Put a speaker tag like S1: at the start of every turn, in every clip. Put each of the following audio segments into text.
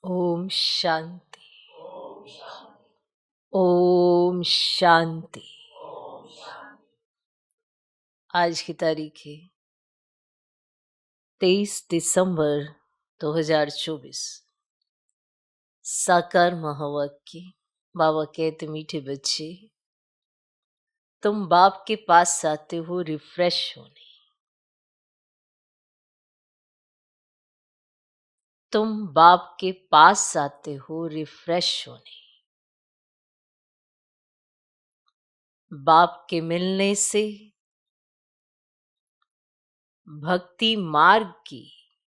S1: ओम शांति। ओम शांति। आज की तारीख है 23 दिसंबर 2024। साकार महावाक्य। बाबा कहते मीठे बच्चे, तुम बाप के पास आते हो रिफ्रेश होने। तुम बाप के पास आते हो रिफ्रेश होने। बाप के मिलने से भक्ति मार्ग की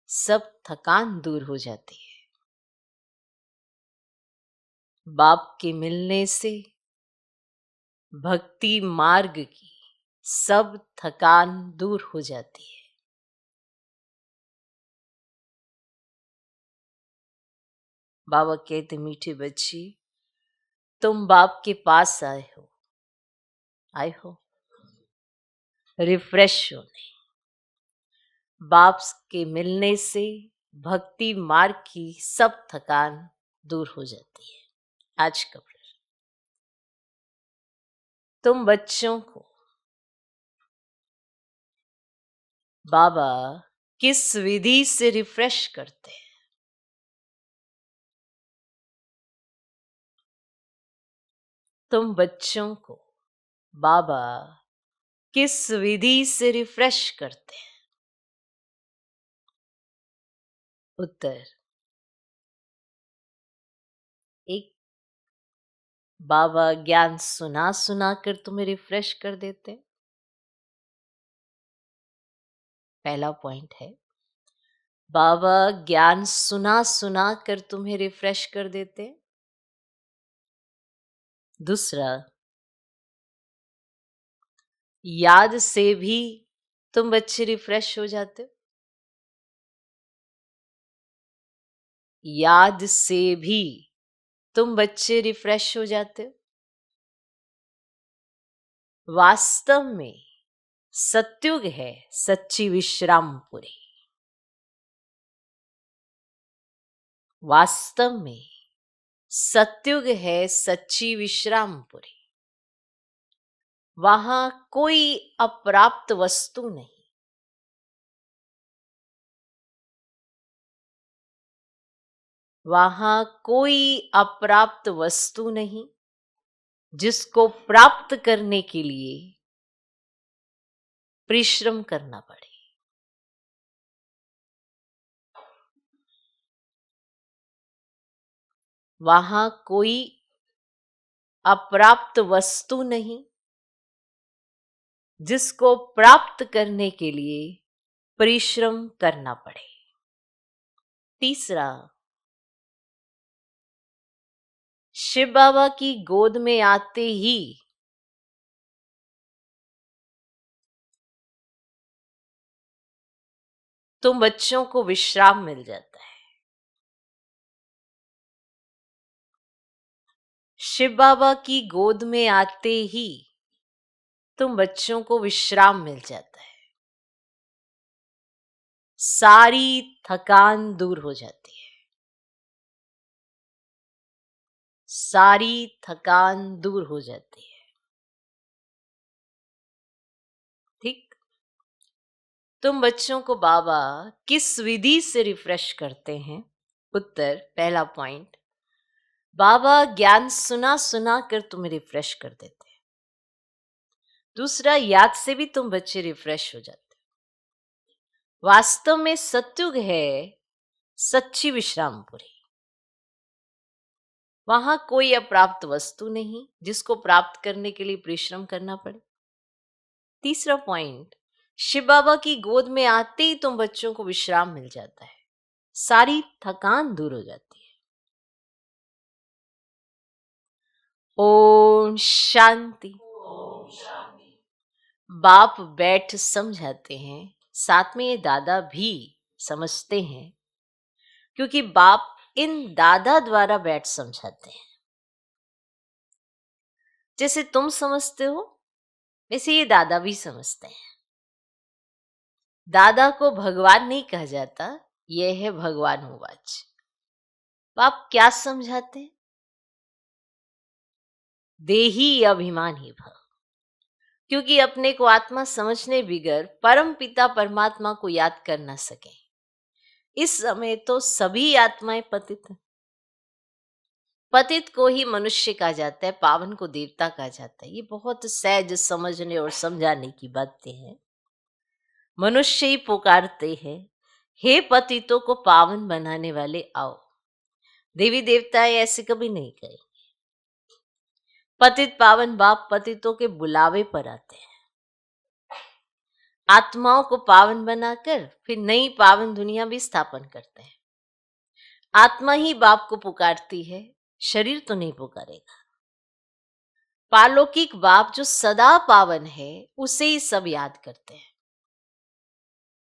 S1: सब थकान दूर हो जाती है। बाप के मिलने से भक्ति मार्ग की सब थकान दूर हो जाती है। बाबा कहते मीठे बच्चे, तुम बाप के पास आए हो रिफ्रेश होने। बाप के मिलने से भक्ति मार्ग की सब थकान दूर हो जाती है। आज का प्रश्न, तुम बच्चों को बाबा किस विधि से रिफ्रेश करते हैं? तुम बच्चों को बाबा किस विधि से रिफ्रेश करते हैं? उत्तर, एक, बाबा ज्ञान सुना सुना कर तुम्हें रिफ्रेश कर देते हैं। पहला पॉइंट है, बाबा ज्ञान सुना सुना कर तुम्हें रिफ्रेश कर देते हैं। दूसरा, याद से भी तुम बच्चे रिफ्रेश हो जाते हो। याद से भी तुम बच्चे रिफ्रेश हो जाते हो। वास्तव में सत्युग है सच्ची विश्रामपुरी। वास्तव में सत्युग है सच्ची विश्रामपुरी। वहां कोई अप्राप्त वस्तु नहीं। वहां कोई अप्राप्त वस्तु नहीं जिसको प्राप्त करने के लिए परिश्रम करना पड़े। वहां कोई अप्राप्त वस्तु नहीं जिसको प्राप्त करने के लिए परिश्रम करना पड़े। तीसरा, शिव बाबा की गोद में आते ही तुम बच्चों को विश्राम मिल जाता है। शिव बाबा की गोद में आते ही तुम बच्चों को विश्राम मिल जाता है। सारी थकान दूर हो जाती है। सारी थकान दूर हो जाती है। ठीक, तुम बच्चों को बाबा किस विधि से रिफ्रेश करते हैं? उत्तर, पहला पॉइंट, बाबा ज्ञान सुना सुना कर तुम्हें रिफ्रेश कर देते हैं। दूसरा, याद से भी तुम बच्चे रिफ्रेश हो जाते हैं। वास्तव में सत्युग है सच्ची विश्रामपुरी। वहां कोई अप्राप्त वस्तु नहीं जिसको प्राप्त करने के लिए परिश्रम करना पड़े। तीसरा पॉइंट, शिव बाबा की गोद में आते ही तुम बच्चों को विश्राम मिल जाता है। सारी थकान दूर हो जाती है। ओम शांति। बाप बैठ समझाते हैं, साथ में ये दादा भी समझते हैं, क्योंकि बाप इन दादा द्वारा बैठ समझाते हैं। जैसे तुम समझते हो वैसे ये दादा भी समझते हैं। दादा को भगवान नहीं कहा जाता, यह है भगवान उवाच। बाप क्या समझाते हैं? देही अभिमानी भव। क्योंकि अपने को आत्मा समझने बिगर परम पिता परमात्मा को याद कर ना सके। इस समय तो सभी आत्माएं पतित हैं। पतित को ही मनुष्य कहा जाता है, पावन को देवता कहा जाता है। ये बहुत सहज समझने और समझाने की बातें हैं। मनुष्य ही पुकारते हैं, हे पतितों को पावन बनाने वाले आओ। देवी देवताएं ऐसे कभी नहीं कहे। पतित पावन बाप पतितों के बुलावे पर आते हैं। आत्माओं को पावन बनाकर फिर नई पावन दुनिया भी स्थापन करते हैं। आत्मा ही बाप को पुकारती है, शरीर तो नहीं पुकारेगा। पारलौकिक बाप जो सदा पावन है, उसे ही सब याद करते हैं।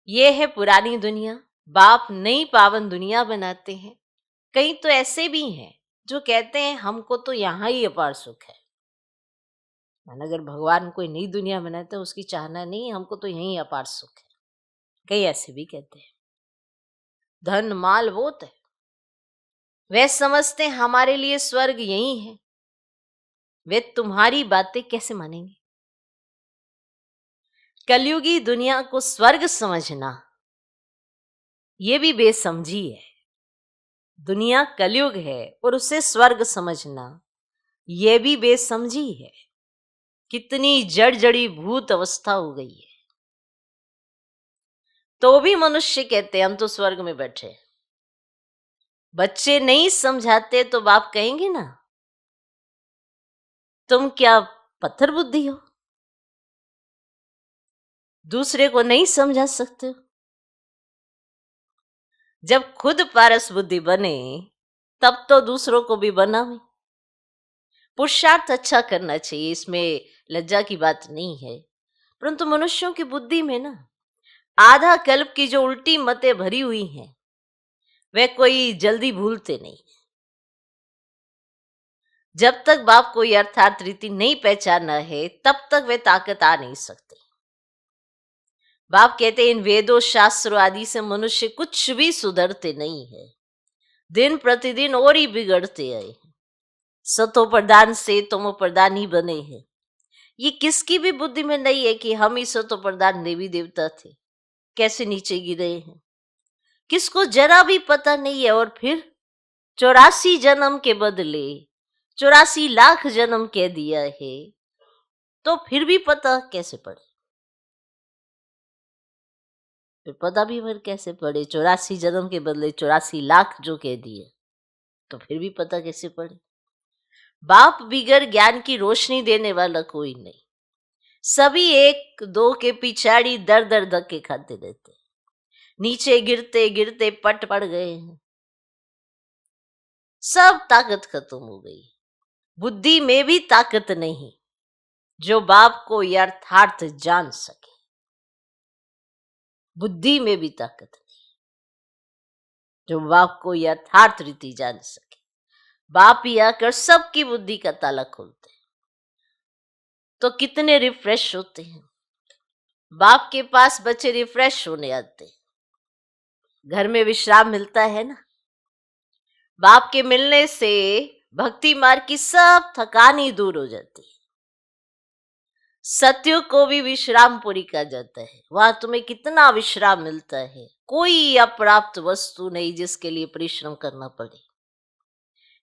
S1: ये है पुरानी दुनिया। बाप नई पावन दुनिया बनाते हैं। कई तो ऐसे भी हैं जो कहते हैं हमको तो यहां ही अपार सुख है। अगर भगवान कोई नई दुनिया बनाते हैं, उसकी चाहना नहीं, हमको तो यहीं अपार सुख है। कई ऐसे भी कहते हैं। धन माल वो है, वे समझते हैं हमारे लिए स्वर्ग यही है। वे तुम्हारी बातें कैसे मानेंगे? कलयुगी दुनिया को स्वर्ग समझना ये भी बेसमझी है। दुनिया कलयुग है और उसे स्वर्ग समझना ये भी बेसमझी है। कितनी जड़ जड़ी भूत अवस्था हो गई है। तो भी मनुष्य कहते हैं हम तो स्वर्ग में बैठे। बच्चे नहीं समझाते तो बाप कहेंगे ना, तुम क्या पत्थर बुद्धि हो, दूसरे को नहीं समझा सकते हो। जब खुद पारस बुद्धि बने तब तो दूसरों को भी बनावे। पुरुषार्थ अच्छा करना चाहिए, इसमें लज्जा की बात नहीं है। परंतु मनुष्यों की बुद्धि में ना आधा कल्प की जो उल्टी मतें भरी हुई हैं, वे कोई जल्दी भूलते नहीं। जब तक बाप को अर्थात रीति नहीं पहचाना है, तब तक वे ताकत आ नहीं सकते। बाप कहते हैं इन वेदों शास्त्रों आदि से मनुष्य कुछ भी सुधरते नहीं है, दिन प्रतिदिन और ही बिगड़ते आए। सतो प्रधान से तमो प्रधान ही बने हैं। ये किसकी भी बुद्धि में नहीं है कि हम ही सतो प्रधान देवी देवता थे, कैसे नीचे गिरे हैं। किसको जरा भी पता नहीं है। और फिर 84 जन्म के बदले 84 लाख जन्म कह दिया है, तो फिर भी पता कैसे पड़े? फिर पता भी फिर कैसे पड़े? 84 जन्म के बदले 84 लाख जो कह दिए, तो फिर भी पता कैसे पड़े? बाप बिगर ज्ञान की रोशनी देने वाला कोई नहीं। सभी एक दो के पिछाड़ी दर दर धक्के खाते रहते, नीचे गिरते गिरते पट पड़ गए हैं। सब ताकत खत्म हो गई। बुद्धि में भी ताकत नहीं जो बाप को यथार्थ जान सके। बुद्धि में भी ताकत नहीं जो बाप को यथार्थ रीति जान सके। बाप ही आकर सबकी बुद्धि का ताला खोलते हैं, तो कितने रिफ्रेश होते हैं। बाप के पास बच्चे रिफ्रेश होने आते हैं। घर में विश्राम मिलता है ना। बाप के मिलने से भक्ति मार्ग की सब थकान ही दूर हो जाती है। सत्युग को भी विश्रामपुरी कहा जाता है। वहां तुम्हें कितना विश्राम मिलता है। कोई अप्राप्त वस्तु नहीं जिसके लिए परिश्रम करना पड़े।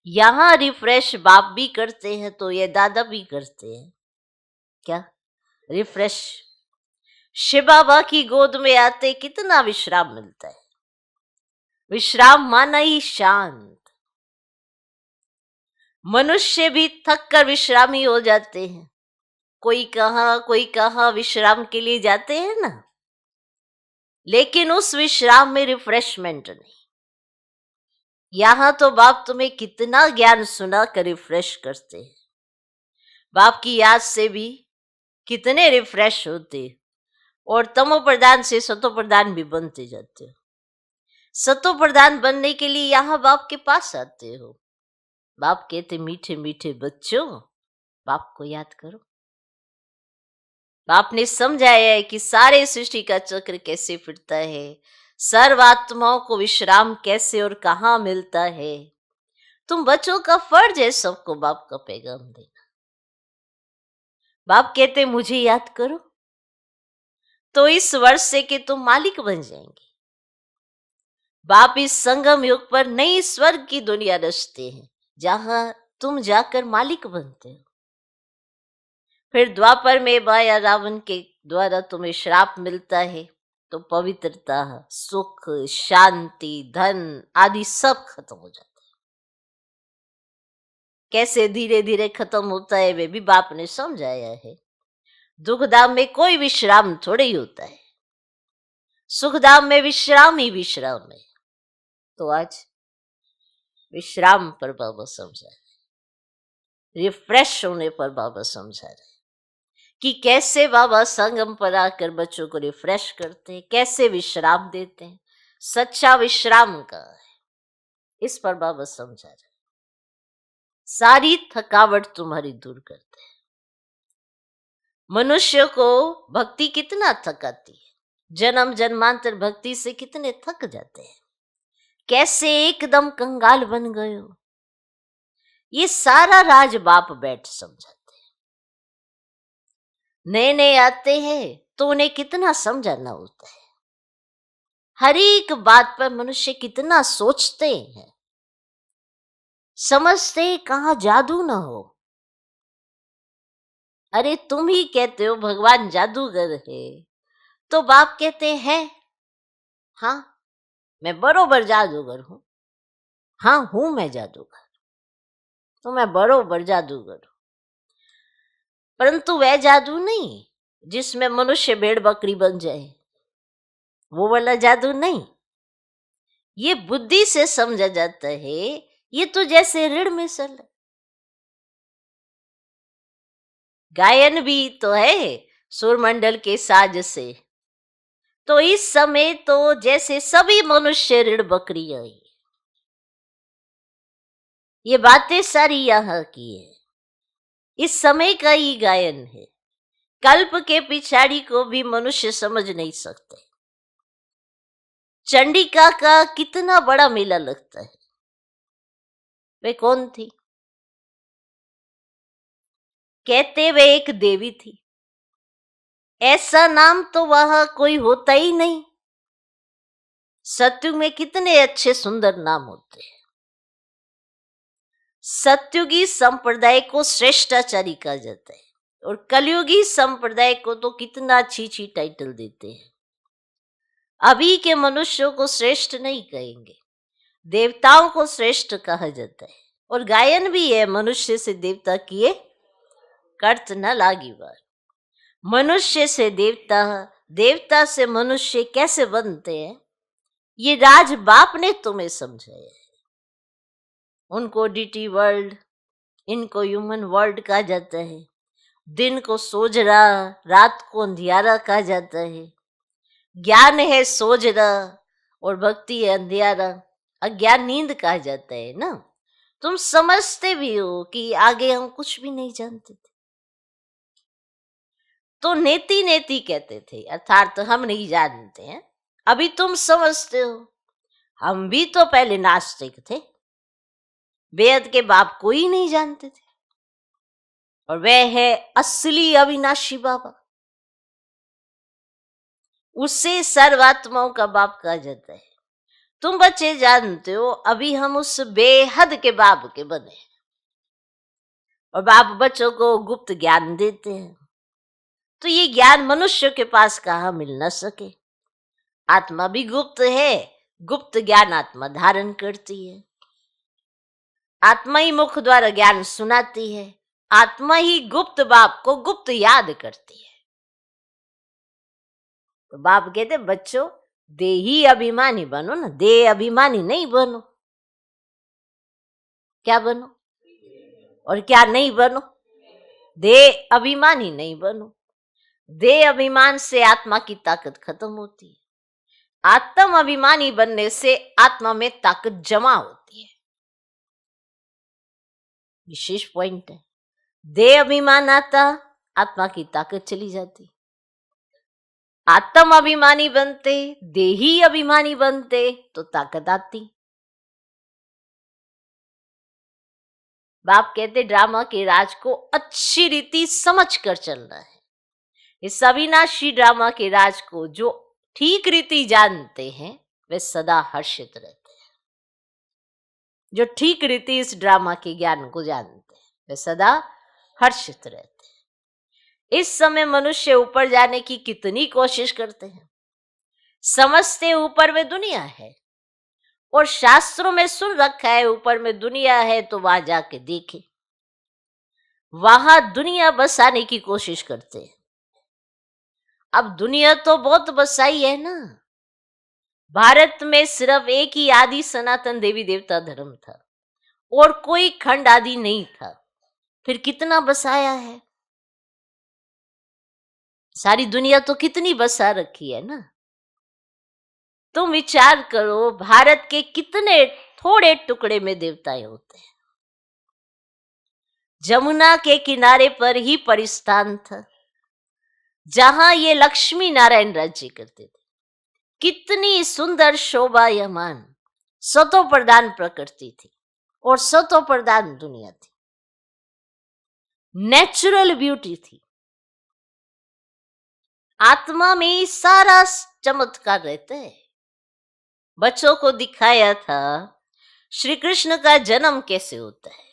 S1: यहां रिफ्रेश बाप भी करते हैं तो ये दादा भी करते हैं। क्या रिफ्रेश? शिव बाबा की गोद में आते कितना विश्राम मिलता है। विश्राम माना ही शांत। मनुष्य भी थक कर विश्रामी हो जाते हैं। कोई कहाँ विश्राम के लिए जाते हैं ना, लेकिन उस विश्राम में रिफ्रेशमेंट नहीं। यहां तो बाप तुम्हें कितना ज्ञान सुना कर रिफ्रेश करते हैं। बाप की याद से भी कितने रिफ्रेश होते, और तमो प्रधान से सतो प्रधान भी बनते जाते हो। सतो प्रधान बनने के लिए यहां बाप के पास आते हो। बाप कहते मीठे मीठे बच्चों, बाप को याद करो। बाप ने समझाया है कि सारे सृष्टि का चक्र कैसे फिरता है, सर्व आत्माओं को विश्राम कैसे और कहाँ मिलता है। तुम बच्चों का फर्ज है सबको बाप का पैगाम देना। बाप कहते मुझे याद करो तो इस वर्ष से कि तुम मालिक बन जाएंगे। बाप इस संगम युग पर नई स्वर्ग की दुनिया रचते हैं जहां तुम जाकर मालिक बनते हो। फिर द्वापर में माया रावण के द्वारा तुम्हें श्राप मिलता है तो पवित्रता, सुख, शांति, धन आदि सब खत्म हो जाता है। कैसे धीरे धीरे खत्म होता है वे भी बाप ने समझाया है। दुखधाम में कोई विश्राम थोड़े ही होता है, सुखधाम में विश्राम ही विश्राम है। तो आज विश्राम पर बाबा समझा रहे, रिफ्रेश होने पर बाबा समझा रहे कि कैसे बाबा संगम पर आकर बच्चों को रिफ्रेश करते हैं, कैसे विश्राम देते हैं। सच्चा विश्राम का है, इस पर बाबा समझा रहे। सारी थकावट तुम्हारी दूर करते हैं। मनुष्य को भक्ति कितना थकाती है, जन्म जन्मांतर भक्ति से कितने थक जाते हैं, कैसे एकदम कंगाल बन गए हो। ये सारा राज बाप बैठ समझाते हैं। नए नए आते हैं तो उन्हें कितना समझाना होता है। हर एक बात पर मनुष्य कितना सोचते हैं, समझते कहाँ जादू ना हो। अरे तुम ही कहते हो भगवान जादूगर है, तो बाप कहते हैं हाँ मैं बरोबर जादूगर हूं। हाँ हूं मैं जादूगर, तो मैं बरोबर जादूगर हूं, परंतु वह जादू नहीं जिसमें मनुष्य भेड़ बकरी बन जाए, वो वाला जादू नहीं। ये बुद्धि से समझा जाता है। ये तो जैसे ऋण मिसल है। गायन भी तो है सुरमंडल के साज से। तो इस समय तो जैसे सभी मनुष्य ऋण बकरियां हैं। ये बातें सारी यहाँ की है, इस समय का ही गायन है। कल्प के पिछाड़ी को भी मनुष्य समझ नहीं सकते। चंडिका का कितना बड़ा मेला लगता है। वे कौन थी? कहते वे एक देवी थी। ऐसा नाम तो वहां कोई होता ही नहीं। सत्युग में कितने अच्छे सुंदर नाम होते हैं। सत्युगी संप्रदाय को श्रेष्ठाचारी कहा जाता है और कलयुगी संप्रदाय को तो कितना अच्छी अच्छी टाइटल देते हैं। अभी के मनुष्यों को श्रेष्ठ नहीं कहेंगे, देवताओं को श्रेष्ठ कहा जाता है। और गायन भी है, मनुष्य से देवता किए कर्त न लागी बार। मनुष्य से देवता, देवता से मनुष्य कैसे बनते हैं, ये राज बाप ने तुम्हें समझाया है। उनको डीटी वर्ल्ड, इनको ह्यूमन वर्ल्ड कहा जाता है। दिन को सोजरा, रात को अंधियारा कहा जाता है। ज्ञान है सोजरा और भक्ति है अंधियारा। अज्ञान नींद कहा जाता है ना। तुम समझते भी हो कि आगे हम कुछ भी नहीं जानते थे, तो नेति नेति कहते थे, अर्थात तो हम नहीं जानते हैं। अभी तुम समझते हो, हम भी तो पहले नास्तिक थे, वेद के बाप को ही नहीं जानते थे। और वह है असली अविनाशी बाबा, उसे सर्वात्माओं का बाप कहा जाता है। तुम बच्चे जानते हो अभी हम उस बेहद के बाप के बने, और बाप बच्चों को गुप्त ज्ञान देते हैं। तो ये ज्ञान मनुष्य के पास कहाँ मिल न सके। आत्मा भी गुप्त है, गुप्त ज्ञान आत्मा धारण करती है। आत्मा ही मुख द्वारा ज्ञान सुनाती है। आत्मा ही गुप्त बाप को गुप्त याद करती है। तो बाप कहते बच्चों देही अभिमानी बनो ना, देह अभिमानी नहीं बनो। क्या बनो और क्या नहीं बनो? देह अभिमानी नहीं बनो। देह अभिमान से आत्मा की ताकत खत्म होती है। आत्म अभिमानी बनने से आत्मा में ताकत जमा होती है। विशेष पॉइंट है। देह अभिमान आता, आत्मा की ताकत चली जाती। आत्म अभिमानी बनते, देही अभिमानी बनते तो ताकत आती। बाप कहते ड्रामा के राज को अच्छी रीति समझ कर चलना है। इस अविनाशी ड्रामा के राज को जो ठीक रीति जानते हैं वे सदा हर्षित रहते हैं। जो ठीक रीति इस ड्रामा के ज्ञान को जानते हैं वे सदा हर्षित रहते हैं। इस समय मनुष्य ऊपर जाने की कितनी कोशिश करते हैं, समझते ऊपर में दुनिया है और शास्त्रों में सुन रखा है ऊपर में दुनिया है, तो वहां जाके देखे, वहां दुनिया बसाने की कोशिश करते हैं। अब दुनिया तो बहुत बसाई है ना। भारत में सिर्फ एक ही आदि सनातन देवी देवता धर्म था और कोई खंड आदि नहीं था, फिर कितना बसाया है। सारी दुनिया तो कितनी बसा रखी है ना। तुम विचार करो, भारत के कितने थोड़े टुकड़े में देवताएं होते हैं। जमुना के किनारे पर ही परिस्थान था जहां ये लक्ष्मी नारायण राज्य करते थे। कितनी सुंदर शोभायमान सतो प्रधान प्रकृति थी और सतो प्रधान दुनिया थी। नेचुरल ब्यूटी थी। आत्मा में सारा चमत्कार रहता है। बच्चों को दिखाया था श्री कृष्ण का जन्म कैसे होता है।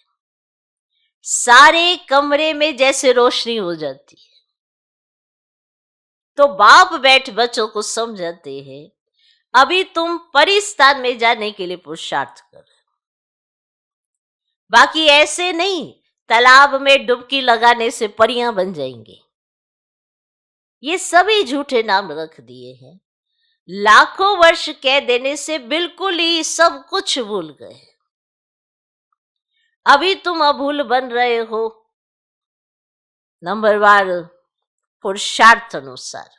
S1: सारे कमरे में जैसे रोशनी हो जाती है, तो बाप बैठ बच्चों को समझाते हैं अभी तुम परिस्थान में जाने के लिए पुरुषार्थ कर रहे हो, बाकी ऐसे नहीं तालाब में डुबकी लगाने से परियां बन जाएंगे। ये सभी झूठे नाम रख दिए हैं। लाखों वर्ष कह देने से बिल्कुल ही सब कुछ भूल गए। अभी तुम अभूल बन रहे हो। नंबरवार पुरुषार्थ अनुसार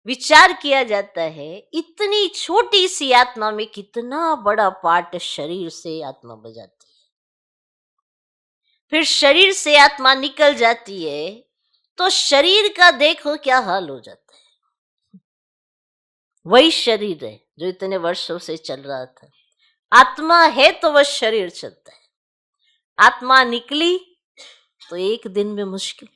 S1: विचार किया जाता है, इतनी छोटी सी आत्मा में कितना बड़ा पार्ट शरीर से आत्मा बजाती है। फिर शरीर से आत्मा निकल जाती है तो शरीर का देखो क्या हाल हो जाता है। वही शरीर है जो इतने वर्षों से चल रहा था। आत्मा है तो वह शरीर चलता है। आत्मा निकली तो एक दिन में मुश्किल,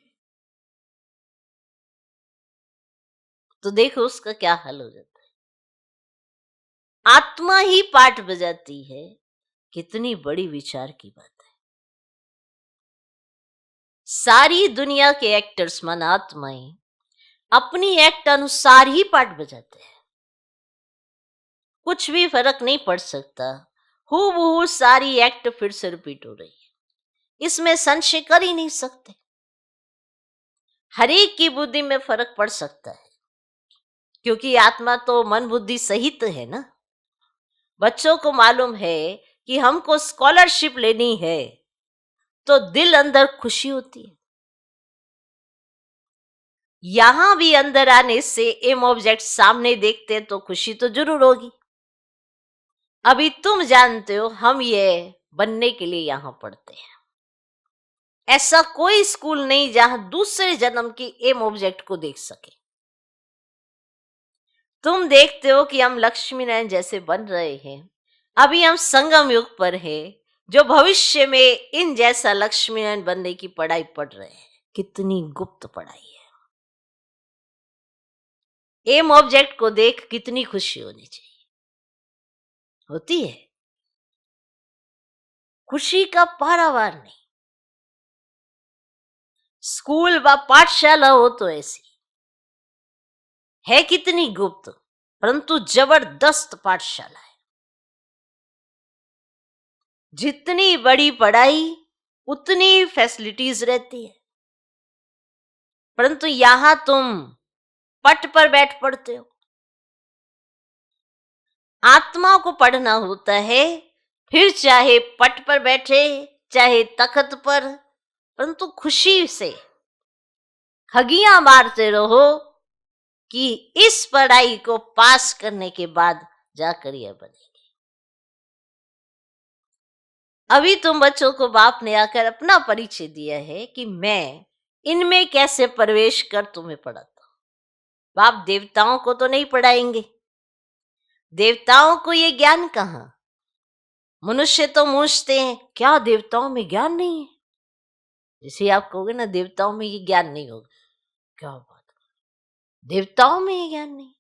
S1: तो देखो उसका क्या हाल हो जाता है। आत्मा ही पाठ बजाती है। कितनी बड़ी विचार की बात है। सारी दुनिया के एक्टर्स मन आत्माएं अपनी एक्ट अनुसार ही पाठ बजाते हैं। कुछ भी फर्क नहीं पड़ सकता। हूबहू सारी एक्ट फिर से रिपीट हो रही है, इसमें संशय कर ही नहीं सकते। हरेक की बुद्धि में फर्क पड़ सकता है, क्योंकि आत्मा तो मन बुद्धि सहित है ना। बच्चों को मालूम है कि हमको स्कॉलरशिप लेनी है तो दिल अंदर खुशी होती है। यहां भी अंदर आने से एम ऑब्जेक्ट सामने देखते तो खुशी तो जरूर होगी। अभी तुम जानते हो हम ये बनने के लिए यहां पढ़ते हैं। ऐसा कोई स्कूल नहीं जहां दूसरे जन्म की एम ऑब्जेक्ट को देख सके। तुम देखते हो कि हम लक्ष्मी नारायण जैसे बन रहे हैं। अभी हम संगम युग पर है, जो भविष्य में इन जैसा लक्ष्मी नारायण बनने की पढ़ाई पढ़ रहे हैं। कितनी गुप्त पढ़ाई है। एम ऑब्जेक्ट को देख कितनी खुशी होनी चाहिए। होती है खुशी का पारावार नहीं। स्कूल व पाठशाला हो तो ऐसी है, कितनी गुप्त परंतु जबरदस्त पाठशाला है। जितनी बड़ी पढ़ाई उतनी फैसिलिटीज रहती है, परंतु यहां तुम पट पर बैठ पढ़ते हो। आत्मा को पढ़ना होता है, फिर चाहे पट पर बैठे चाहे तख्त पर, परंतु खुशी से खगियां मारते रहो कि इस पढ़ाई को पास करने के बाद जाकर यह बनेगी। अभी तुम बच्चों को बाप ने आकर अपना परिचय दिया है कि मैं इनमें कैसे प्रवेश कर तुम्हें पढ़ाता हूं। बाप देवताओं को तो नहीं पढ़ाएंगे। देवताओं को ये ज्ञान कहां, मनुष्य तो पूछते हैं क्या देवताओं में ज्ञान नहीं है? जैसे आप कहोगे ना देवताओं में ये ज्ञान नहीं होगा, क्या बात, देवताओं में ये ज्ञान नहीं।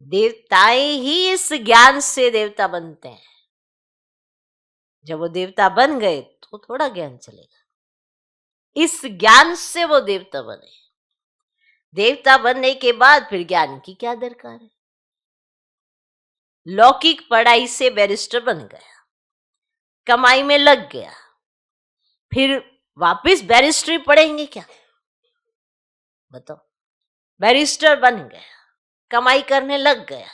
S1: देवताएं ही इस ज्ञान से देवता बनते हैं। जब वो देवता बन गए तो थोड़ा ज्ञान चलेगा, इस ज्ञान से वो देवता बने। देवता बनने के बाद फिर ज्ञान की क्या दरकार है? लौकिक पढ़ाई से बैरिस्टर बन गया, कमाई में लग गया, फिर वापस बैरिस्ट्री पढ़ेंगे क्या? बताओ, बैरिस्टर बन गया, कमाई करने लग गया,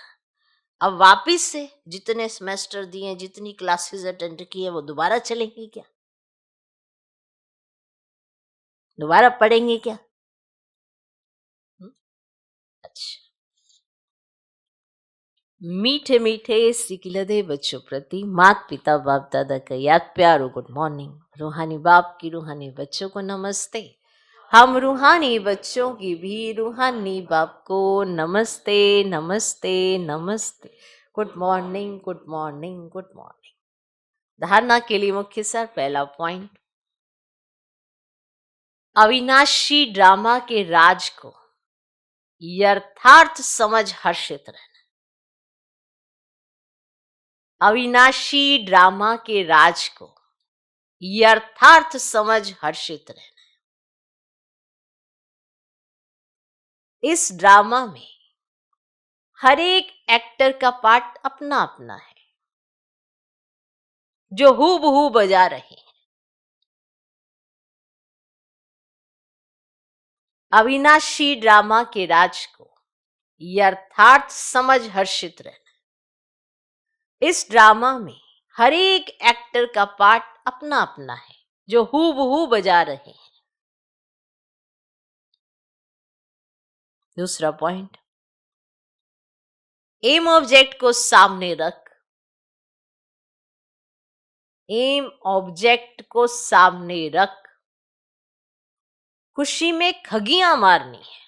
S1: अब वापिस से जितने सेमेस्टर दिए, जितनी क्लासेस अटेंड किए, वो दोबारा चलेंगे क्या? दोबारा पढ़ेंगे क्या? अच्छा, मीठे मीठे सिकिलदे बच्चों प्रति माता पिता बाप दादा का याद प्यारो गुड मॉर्निंग। रूहानी बाप की रूहानी बच्चों को नमस्ते। हम रूहानी बच्चों की भी रूहानी बाप को नमस्ते नमस्ते नमस्ते। Good morning good morning good morning. धारणा के लिए मुख्य सार, पहला पॉइंट, अविनाशी ड्रामा के राज को यथार्थ समझ हर्षित रहना। अविनाशी ड्रामा के राज को यथार्थ समझ हर्षित रहना। इस ड्रामा में हर एक एक्टर का पार्ट अपना अपना है, जो हूबहू बजा रहे हैं। अविनाशी ड्रामा के राज को यथार्थ समझ हर्षित रहना। इस ड्रामा में हर एक एक्टर का पार्ट अपना अपना है, जो हूबहू बजा रहे हैं। दूसरा पॉइंट, एम ऑब्जेक्ट को सामने रख, एम ऑब्जेक्ट को सामने रख खुशी में खगियां मारनी है।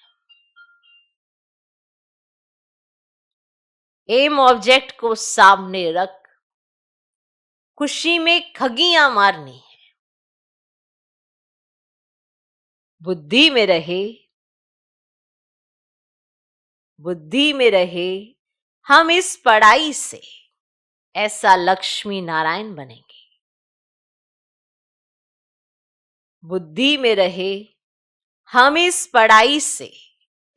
S1: एम ऑब्जेक्ट को सामने रख खुशी में खगियां मारनी है। बुद्धि में रहे, बुद्धि में रहे, हम इस पढ़ाई से ऐसा लक्ष्मी नारायण बनेंगे। बुद्धि में रहे, हम इस पढ़ाई से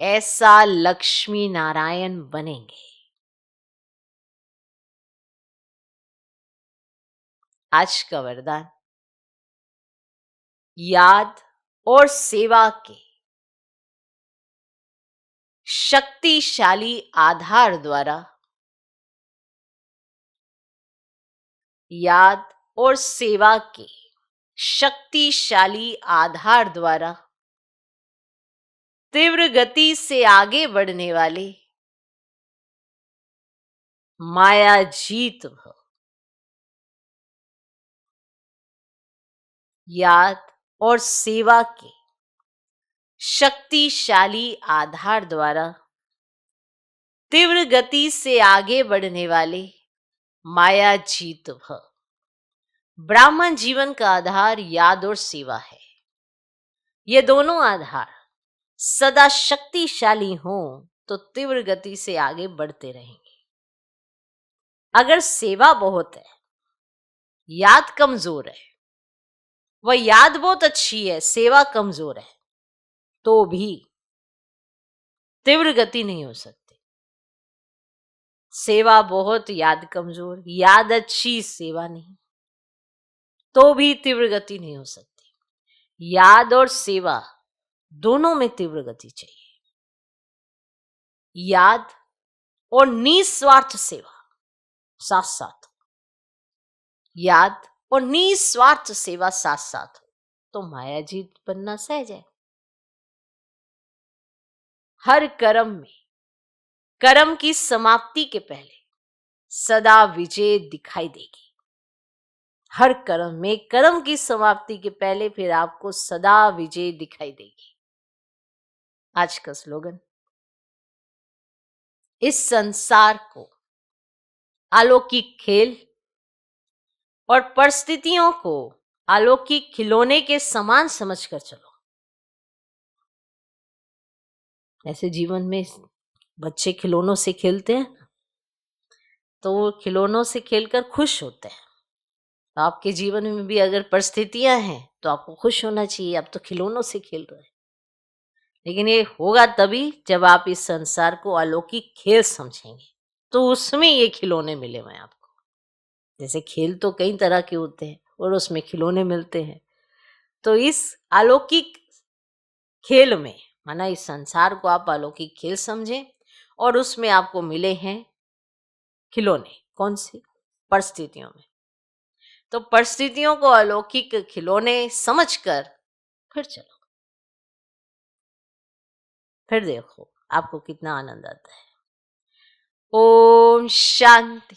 S1: ऐसा लक्ष्मी नारायण बनेंगे। आज का वरदान, याद और सेवा के शक्तिशाली आधार द्वारा, याद और सेवा के शक्तिशाली आधार द्वारा तीव्र गति से आगे बढ़ने वाले माया जीत भव। याद और सेवा के शक्तिशाली आधार द्वारा तीव्र गति से आगे बढ़ने वाले माया जीत भव। ब्राह्मण जीवन का आधार याद और सेवा है। ये दोनों आधार सदा शक्तिशाली हों तो तीव्र गति से आगे बढ़ते रहेंगे। अगर सेवा बहुत है, याद कमजोर है, वह याद बहुत अच्छी है, सेवा कमजोर है, तो भी तीव्र गति नहीं हो सकती। सेवा बहुत, याद कमजोर, याद अच्छी, सेवा नहीं, तो भी तीव्र गति नहीं हो सकती। याद और सेवा दोनों में तीव्र गति चाहिए। याद और निस्वार्थ सेवा साथ साथ, याद और निस्वार्थ सेवा साथ साथ, तो माया जीत बनना सहज है। हर कर्म में, कर्म की समाप्ति के पहले सदा विजय दिखाई देगी। हर कर्म में, कर्म की समाप्ति के पहले फिर आपको सदा विजय दिखाई देगी। आज का स्लोगन, इस संसार को अलौकिक खेल और परिस्थितियों को अलौकिक खिलौने के समान समझकर चलो। ऐसे जीवन में बच्चे खिलौनों से खेलते हैं तो वो खिलौनों से खेलकर खुश होते हैं। तो आपके जीवन में भी अगर परिस्थितियां हैं तो आपको खुश होना चाहिए, आप तो खिलौनों से खेल रहे हैं। लेकिन ये होगा तभी जब आप इस संसार को अलौकिक खेल समझेंगे, तो उसमें ये खिलौने मिले हुए हैं आपको। जैसे खेल तो कई तरह के होते हैं और उसमें खिलौने मिलते हैं। तो इस अलौकिक खेल में, माना इस संसार को आप अलौकिक खेल समझें और उसमें आपको मिले हैं खिलौने। कौन से? परिस्थितियों में। तो परिस्थितियों को अलौकिक खिलौने समझकर फिर चलो, फिर देखो आपको कितना आनंद आता है। ओम शांति।